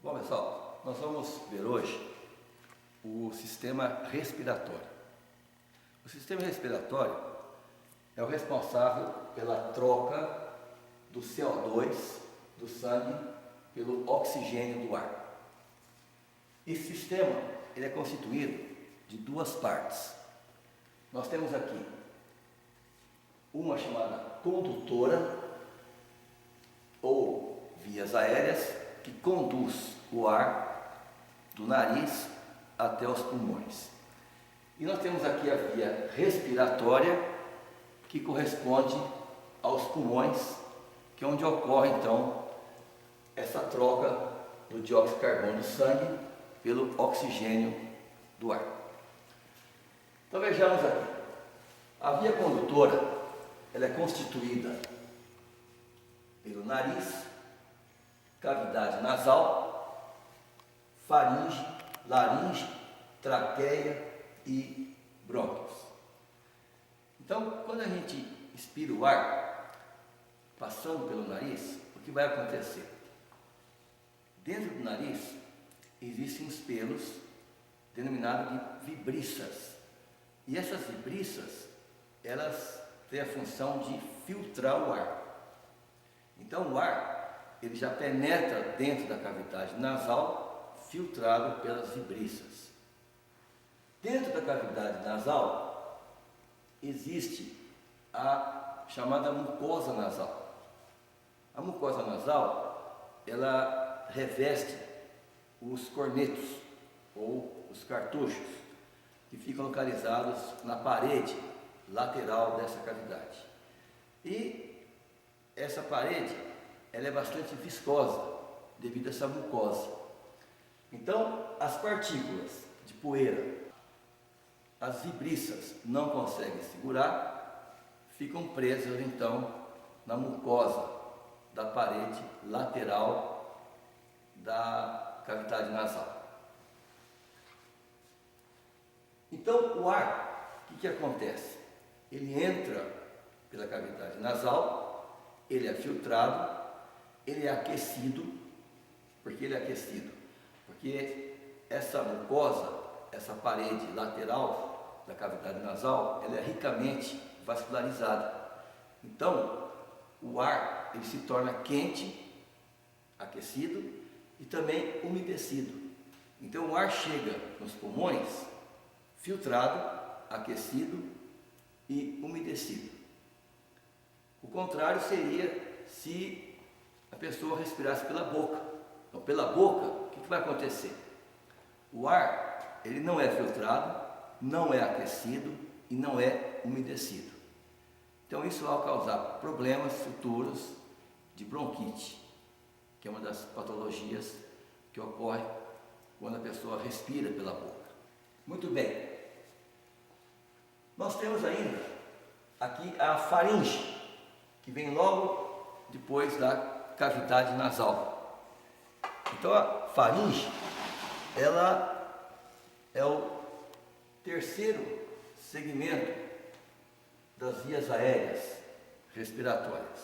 Bom, pessoal, nós vamos ver hoje o sistema respiratório. O sistema respiratório é o responsável pela troca do CO2 do sangue pelo oxigênio do ar. Esse sistema ele é constituído de duas partes. Nós temos aqui uma chamada condutora ou vias aéreas que conduz o ar do nariz até os pulmões. E nós temos aqui a via respiratória que corresponde aos pulmões, que é onde ocorre então essa troca do dióxido de carbono do sangue pelo oxigênio do ar. Então vejamos aqui. A via condutora ela é constituída pelo nariz, cavidade nasal, faringe, laringe, traqueia e brônquios. Então, quando a gente expira o ar, passando pelo nariz, o que vai acontecer? Dentro do nariz existem os pelos denominados de vibriças. E essas vibriças, elas têm a função de filtrar o ar. Então o ar, ele já penetra dentro da cavidade nasal, filtrado pelas vibriças. Dentro da cavidade nasal, existe a chamada mucosa nasal. A mucosa nasal, ela reveste os cornetos, ou os cartuchos, que ficam localizados na parede lateral dessa cavidade. E essa parede, ela é bastante viscosa, devido a essa mucosa. Então, as partículas de poeira, as vibriças não conseguem segurar, ficam presas então na mucosa da parede lateral da cavidade nasal. Então, o ar, o que acontece? Ele entra pela cavidade nasal, ele é filtrado, ele é aquecido. Por que ele é aquecido? Porque essa mucosa, essa parede lateral da cavidade nasal, ela é ricamente vascularizada. Então, o ar ele se torna quente, aquecido e também umedecido. Então, o ar chega nos pulmões filtrado, aquecido e umedecido. O contrário seria se a pessoa respirasse pela boca. Então, pela boca, o que vai acontecer? O ar, ele não é filtrado, não é aquecido e não é umedecido. Então, isso vai causar problemas futuros de bronquite, que é uma das patologias que ocorre quando a pessoa respira pela boca. Muito bem. Nós temos ainda aqui a faringe, que vem logo depois da cavidade nasal. Então a faringe, ela é o terceiro segmento das vias aéreas respiratórias.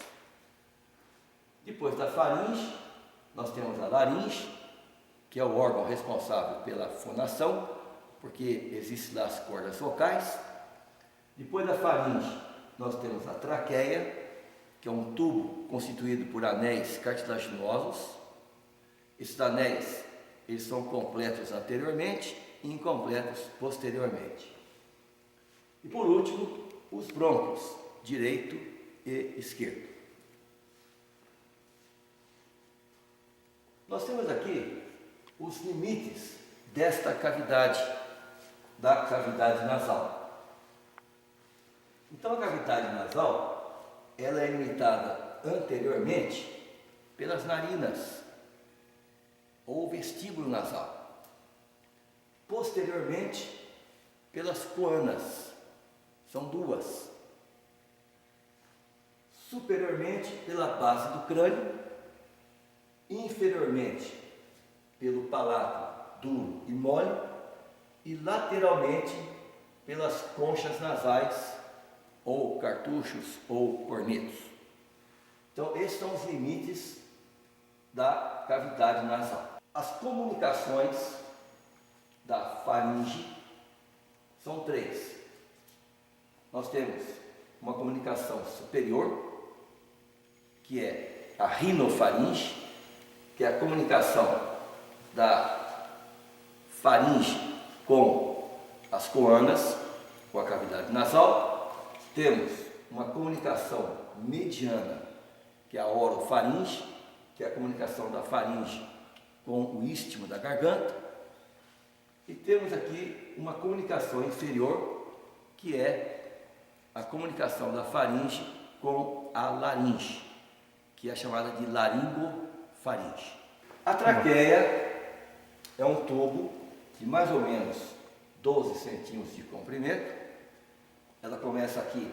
Depois da faringe, nós temos a laringe, que é o órgão responsável pela fonação, porque existem lá as cordas vocais. Depois da faringe, nós temos a traqueia, que é um tubo constituído por anéis cartilaginosos. Esses anéis, eles são completos anteriormente e incompletos posteriormente. E por último, os brônquios, direito e esquerdo. Nós temos aqui os limites desta cavidade, da cavidade nasal. Então a cavidade nasal, ela é limitada anteriormente pelas narinas, ou vestíbulo nasal. Posteriormente, pelas coanas, são duas. Superiormente, pela base do crânio, inferiormente, pelo palato duro e mole, e lateralmente, pelas conchas nasais, ou cartuchos, ou cornetos. Então, esses são os limites da cavidade nasal. As comunicações da faringe são três. Nós temos uma comunicação superior, que é a rinofaringe, que é a comunicação da faringe com as coanas, com a cavidade nasal. Temos uma comunicação mediana, que é a orofaringe, que é a comunicação da faringe com o istmo da garganta. E temos aqui uma comunicação inferior, que é a comunicação da faringe com a laringe, que é chamada de laringofaringe. A traqueia é um tubo de mais ou menos 12 centímetros de comprimento. Ela começa aqui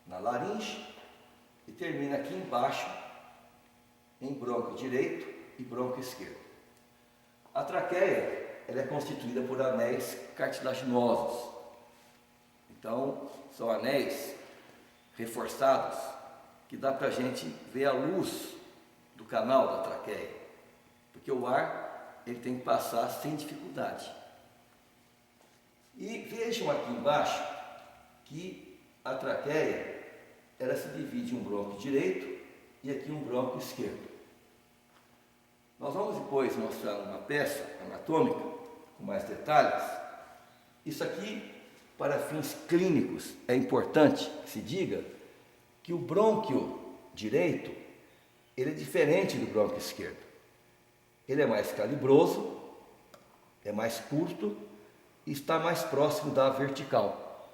na laringe e termina aqui embaixo em brônquio direito e brônquio esquerdo. A traqueia ela é constituída por anéis cartilaginosos. Então, são anéis reforçados que dá para a gente ver a luz do canal da traqueia, porque o ar ele tem que passar sem dificuldade. E vejam aqui embaixo que a traqueia ela se divide em um brônquio direito e aqui um brônquio esquerdo. Nós vamos depois mostrar uma peça anatômica com mais detalhes. Isso aqui, para fins clínicos, é importante que se diga que o brônquio direito ele é diferente do brônquio esquerdo. Ele é mais calibroso, é mais curto e está mais próximo da vertical.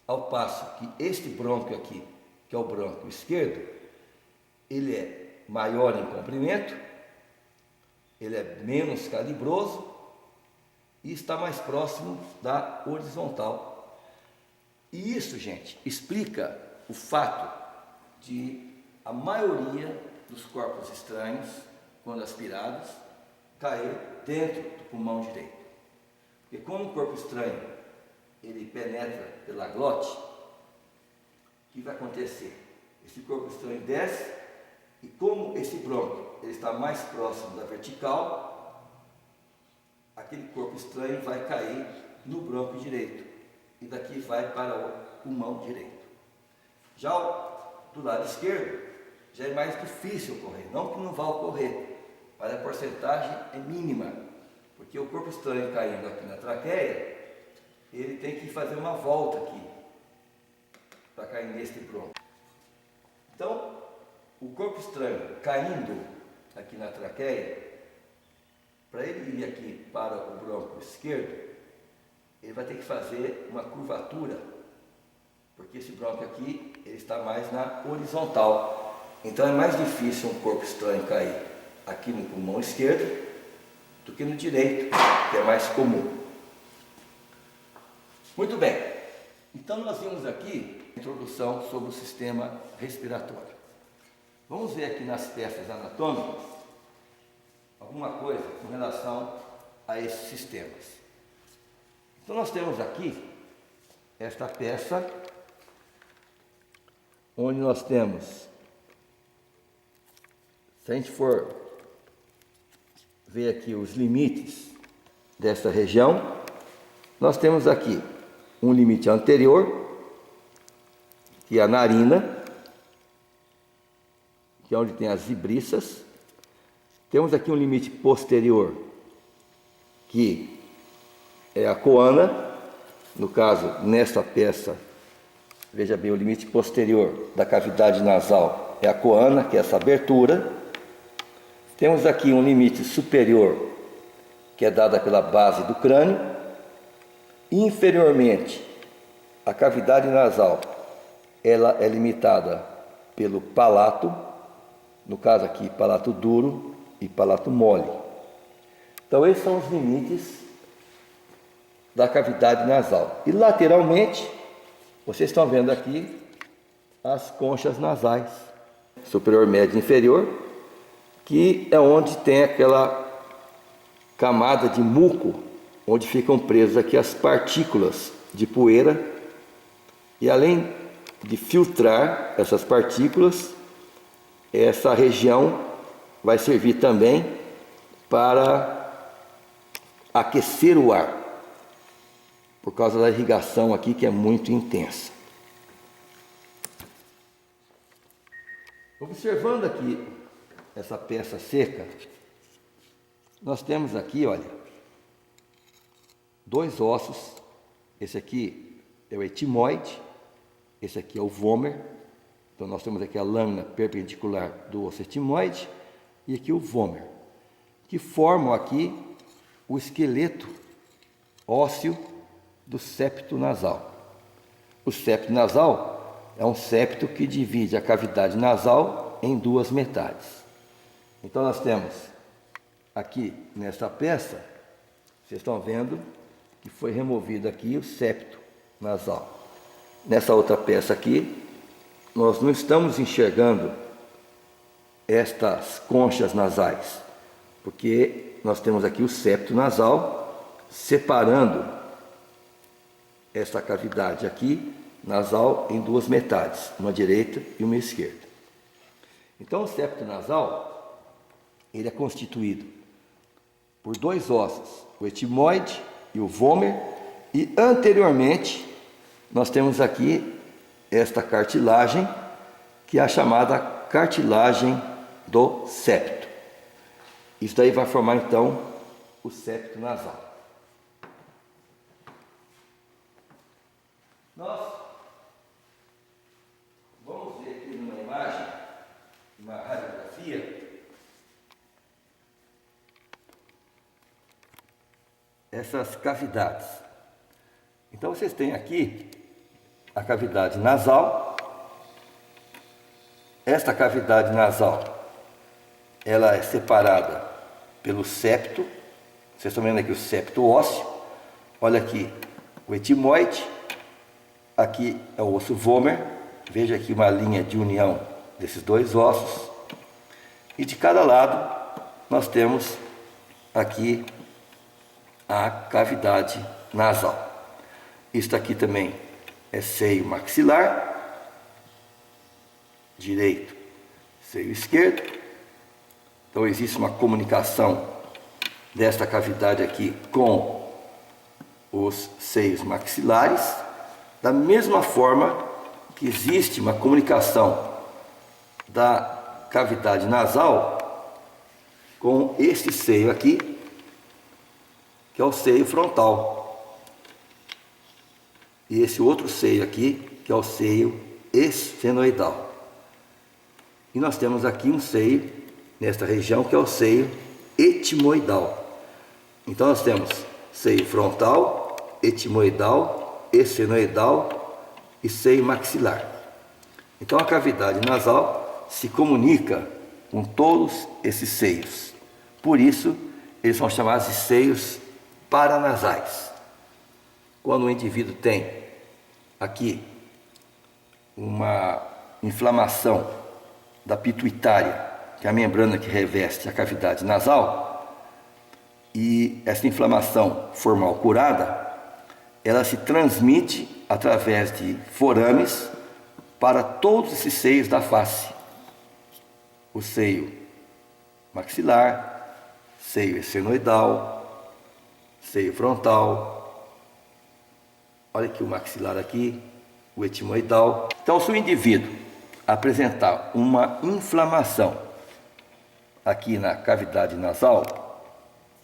Ao passo que este brônquio aqui, que é o brônquio esquerdo, ele é maior em comprimento, ele é menos calibroso e está mais próximo da horizontal. E isso, gente, explica o fato de a maioria dos corpos estranhos, quando aspirados, cair dentro do pulmão direito. Porque como o corpo estranho ele penetra pela glote, o que vai acontecer? Esse corpo estranho desce e como esse brônquio ele está mais próximo da vertical, aquele corpo estranho vai cair no brônquio direito e daqui vai para o pulmão direito. Já do lado esquerdo, já é mais difícil ocorrer, não que não vá ocorrer, mas a porcentagem é mínima, porque o corpo estranho caindo aqui na traqueia, ele tem que fazer uma volta aqui, para cair neste brônquio. Então, o corpo estranho caindo aqui na traqueia, para ele ir aqui para o brônquio esquerdo, ele vai ter que fazer uma curvatura, porque esse brônquio aqui ele está mais na horizontal. Então é mais difícil um corpo estranho cair aqui no pulmão esquerdo do que no direito, que é mais comum. Muito bem, então nós vimos aqui a introdução sobre o sistema respiratório. Vamos ver aqui nas peças anatômicas alguma coisa com relação a esses sistemas. Então nós temos aqui esta peça, onde nós temos, se a gente for ver aqui os limites dessa região, nós temos aqui um limite anterior, que é a narina, que é onde tem as vibriças. Temos aqui um limite posterior, que é a coana. No caso, nesta peça, veja bem, o limite posterior da cavidade nasal é a coana, que é essa abertura. Temos aqui um limite superior, que é dada pela base do crânio. Inferiormente, a cavidade nasal, ela é limitada pelo palato, no caso aqui, palato duro e palato mole. Então, esses são os limites da cavidade nasal. E lateralmente, vocês estão vendo aqui as conchas nasais, superior, médio e inferior, que é onde tem aquela camada de muco, onde ficam presas aqui as partículas de poeira, e além de filtrar essas partículas, essa região vai servir também para aquecer o ar, por causa da irrigação aqui que é muito intensa. Observando aqui essa peça seca, nós temos aqui, olha, dois ossos. Esse aqui é o etimoide, esse aqui é o vômer. Então nós temos aqui a lâmina perpendicular do osso etimoide e aqui o vômer, que formam aqui o esqueleto ósseo do septo nasal. O septo nasal é um septo que divide a cavidade nasal em duas metades. Então nós temos aqui nessa peça, vocês estão vendo que foi removido aqui o septo nasal. Nessa outra peça aqui, nós não estamos enxergando estas conchas nasais, porque nós temos aqui o septo nasal separando esta cavidade aqui nasal em duas metades, uma direita e uma esquerda. Então o septo nasal, ele é constituído por dois ossos, o etimoide e o vômer, e anteriormente nós temos aqui esta cartilagem, que é a chamada cartilagem do septo. Isso daí vai formar então o septo nasal. Nós vamos ver aqui numa imagem, uma radiografia, essas cavidades. Então vocês têm aqui a cavidade nasal. Esta cavidade nasal, ela é separada pelo septo. Vocês estão vendo aqui o septo ósseo. Olha aqui o etimoide. Aqui é o osso vômer. Veja aqui uma linha de união desses dois ossos. E de cada lado nós temos aqui a cavidade nasal. Isto aqui também é seio maxilar, direito, seio esquerdo. Então existe uma comunicação desta cavidade aqui com os seios maxilares, da mesma forma que existe uma comunicação da cavidade nasal com este seio aqui, que é o seio frontal. E esse outro seio aqui, que é o seio esfenoidal. E nós temos aqui um seio, nesta região, que é o seio etimoidal. Então nós temos seio frontal, etimoidal, esfenoidal e seio maxilar. Então a cavidade nasal se comunica com todos esses seios. Por isso, eles são chamados de seios paranasais. Quando o indivíduo tem aqui uma inflamação da pituitária, que é a membrana que reveste a cavidade nasal, e essa inflamação for mal curada, ela se transmite através de forames para todos esses seios da face. O seio maxilar, seio esfenoidal, seio frontal. Olha aqui o maxilar aqui, o etimoidal. Então, se o indivíduo apresentar uma inflamação aqui na cavidade nasal,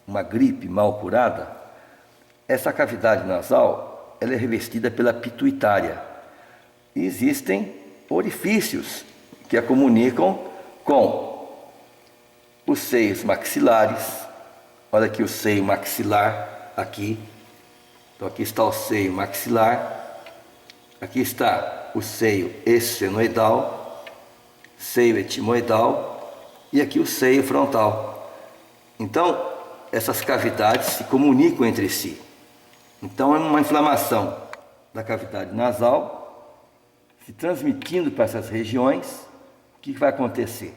uma gripe mal curada, essa cavidade nasal ela é revestida pela pituitária. E existem orifícios que a comunicam com os seios maxilares. Olha aqui o seio maxilar aqui. Então aqui está o seio maxilar, aqui está o seio esfenoidal, seio etimoidal e aqui o seio frontal. Então essas cavidades se comunicam entre si. Então é uma inflamação da cavidade nasal se transmitindo para essas regiões. O que vai acontecer?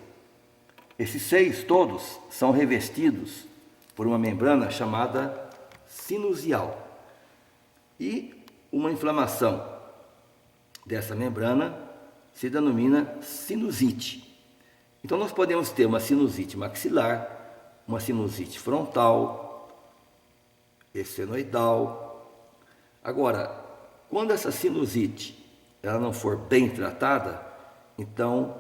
Esses seios todos são revestidos por uma membrana chamada sinusial. E uma inflamação dessa membrana se denomina sinusite. Então nós podemos ter uma sinusite maxilar, uma sinusite frontal, essenoidal. Agora, quando essa sinusite ela não for bem tratada, então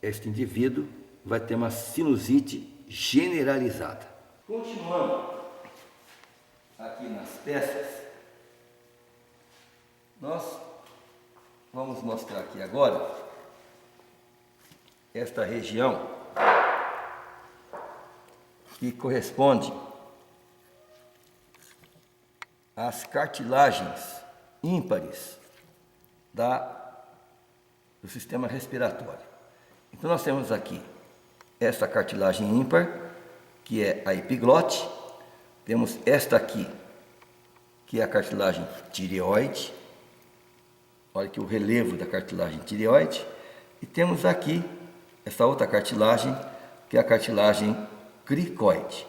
este indivíduo vai ter uma sinusite generalizada. Continuando aqui nas peças, nós vamos mostrar aqui agora esta região que corresponde às cartilagens ímpares do sistema respiratório. Então nós temos aqui esta cartilagem ímpar, que é a epiglote. Temos esta aqui, que é a cartilagem tireoide. Olha aqui o relevo da cartilagem tireoide. E temos aqui essa outra cartilagem, que é a cartilagem cricoide.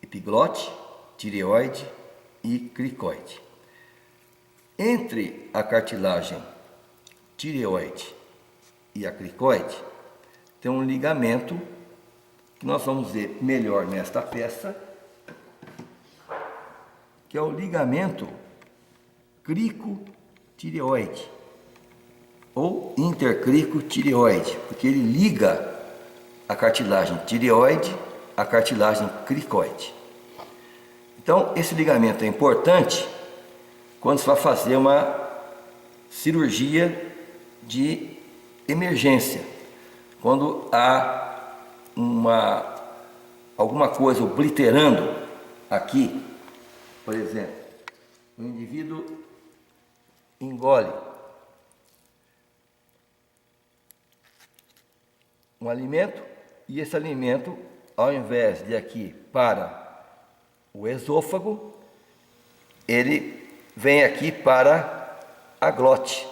Epiglote, tireoide e cricoide. Entre a cartilagem tireoide e a cricoide tem um ligamento que nós vamos ver melhor nesta peça, que é o ligamento cricotireoide ou intercricotireoide, porque ele liga a cartilagem tireoide à cartilagem cricoide. Então, esse ligamento é importante quando se vai fazer uma cirurgia de emergência, quando há alguma coisa obliterando aqui. Por exemplo, o indivíduo engole um alimento e esse alimento, ao invés de aqui para o esôfago, ele vem aqui para a glote.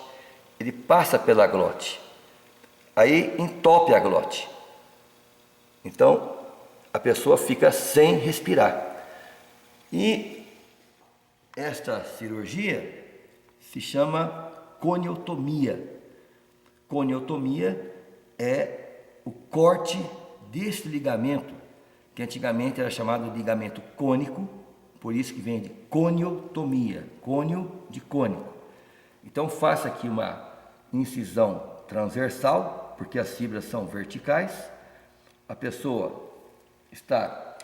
Ele passa pela glote. Aí entope a glote. Então a pessoa fica sem respirar. E esta cirurgia se chama coniotomia. Coniotomia é o corte desse ligamento, que antigamente era chamado de ligamento cônico, por isso que vem de coniotomia, cônio de cônico. Então faça aqui uma incisão transversal, porque as fibras são verticais. A pessoa está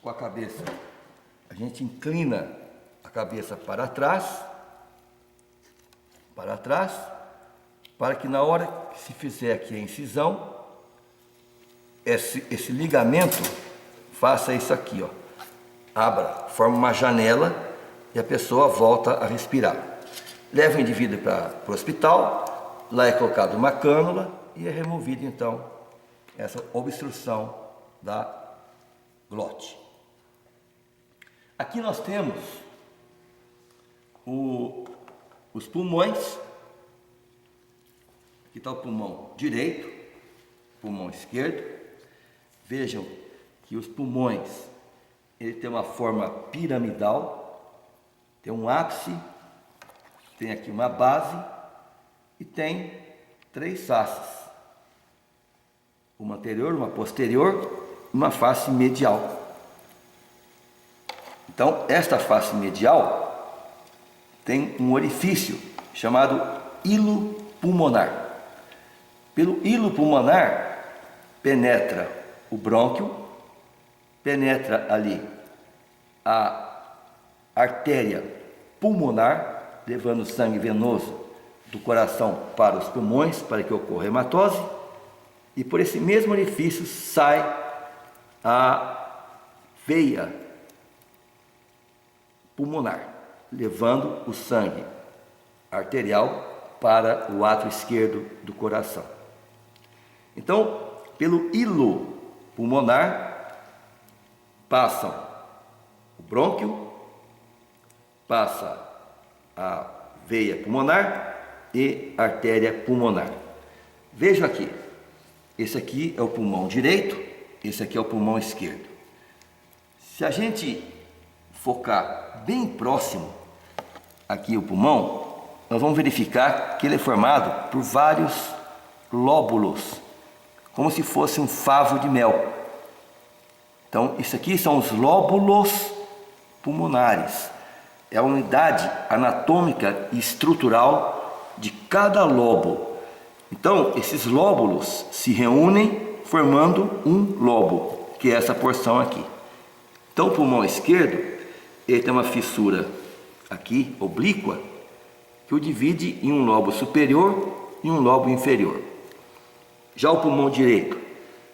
com a cabeça, a gente inclina a cabeça para trás, para que na hora que se fizer aqui a incisão, esse ligamento faça isso aqui, ó, abra, forma uma janela e a pessoa volta a respirar. Leva o indivíduo para o hospital, lá é colocado uma cânula e é removida então essa obstrução da glote. Aqui nós temos os pulmões. Aqui está o pulmão direito, pulmão esquerdo. Vejam que os pulmões, ele tem uma forma piramidal, tem um ápice, tem aqui uma base e tem 3 faces. Uma anterior, uma posterior, uma face medial. Então, esta face medial tem um orifício chamado hilo pulmonar. Pelo hilo pulmonar penetra o brônquio, penetra ali a artéria pulmonar, levando sangue venoso do coração para os pulmões, para que ocorra hematose, e por esse mesmo orifício sai a veia pulmonar, levando o sangue arterial para o átrio esquerdo do coração. Então, pelo hilo pulmonar passam o brônquio, passa a veia pulmonar e a artéria pulmonar. Vejam aqui, esse aqui é o pulmão direito, esse aqui é o pulmão esquerdo. Se a gente focar bem próximo aqui o pulmão, nós vamos verificar que ele é formado por vários lóbulos, como se fosse um favo de mel. Então, isso aqui são os lóbulos pulmonares. É a unidade anatômica e estrutural de cada lobo. Então, esses lóbulos se reúnem formando um lobo, que é essa porção aqui. Então, o pulmão esquerdo, ele tem uma fissura aqui, oblíqua, que o divide em um lobo superior e um lobo inferior. Já o pulmão direito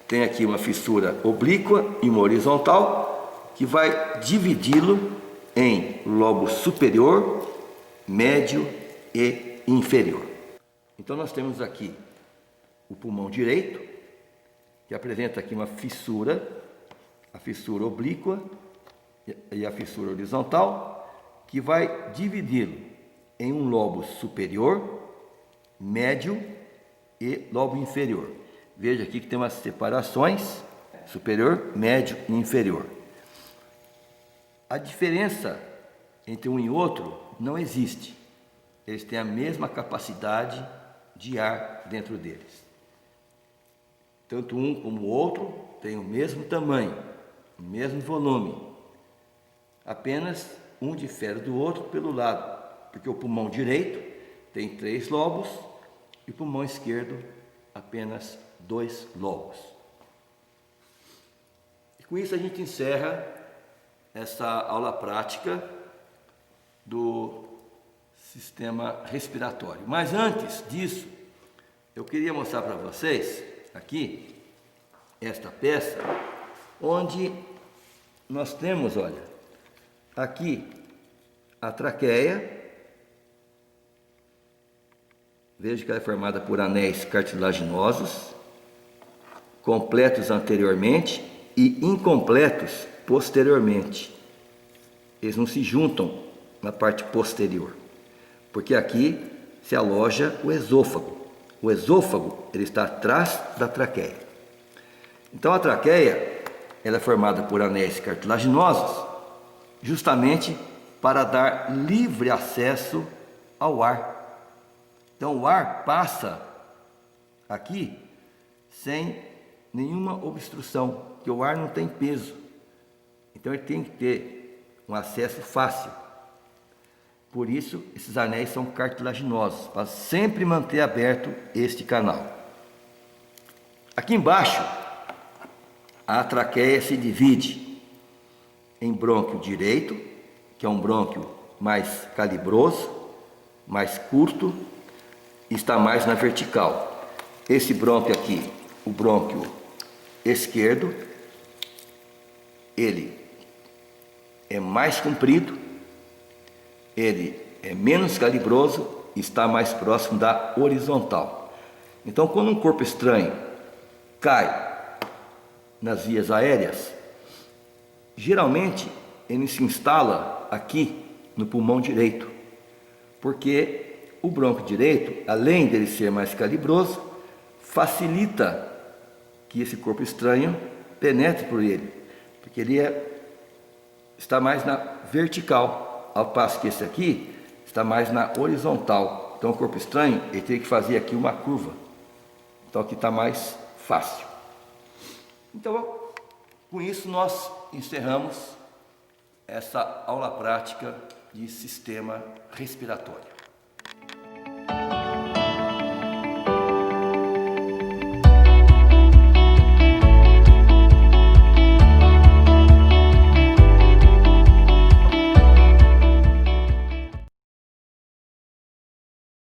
tem aqui uma fissura oblíqua e uma horizontal, que vai dividi-lo em lobo superior, médio e inferior. Então nós temos aqui o pulmão direito, que apresenta aqui uma fissura, a fissura oblíqua e a fissura horizontal, que vai dividi-lo em um lobo superior, médio e lobo inferior. Veja aqui que tem umas separações, superior, médio e inferior. A diferença entre um e outro não existe. Eles têm a mesma capacidade de ar dentro deles. Tanto um como o outro têm o mesmo tamanho, o mesmo volume. Apenas um difere do outro pelo lado, porque o pulmão direito tem 3 lobos e o pulmão esquerdo apenas 2 lobos. E com isso a gente encerra essa aula prática do sistema respiratório. Mas antes disso, eu queria mostrar para vocês aqui esta peça, onde nós temos, olha, aqui a traqueia. Veja que ela é formada por anéis cartilaginosos, completos anteriormente e incompletos posteriormente. Eles não se juntam na parte posterior, porque aqui se aloja o esôfago. O esôfago, ele está atrás da traqueia. Então a traqueia, ela é formada por anéis cartilaginosos, justamente para dar livre acesso ao ar. Então o ar passa aqui sem nenhuma obstrução, porque o ar não tem peso. Então ele tem que ter um acesso fácil. Por isso esses anéis são cartilaginosos, para sempre manter aberto este canal. Aqui embaixo, a traqueia se divide em brônquio direito, que é um brônquio mais calibroso, mais curto, está mais na vertical. Esse brônquio aqui, o brônquio esquerdo, ele é mais comprido, ele é menos calibroso, está mais próximo da horizontal. Então, quando um corpo estranho cai nas vias aéreas, geralmente ele se instala aqui no pulmão direito, porque o brônquio direito, além dele ser mais calibroso, facilita que esse corpo estranho penetre por ele, porque ele está mais na vertical, ao passo que esse aqui está mais na horizontal. Então o corpo estranho, ele tem que fazer aqui uma curva. Então aqui está mais fácil. Então, com isso nós encerramos essa aula prática de sistema respiratório.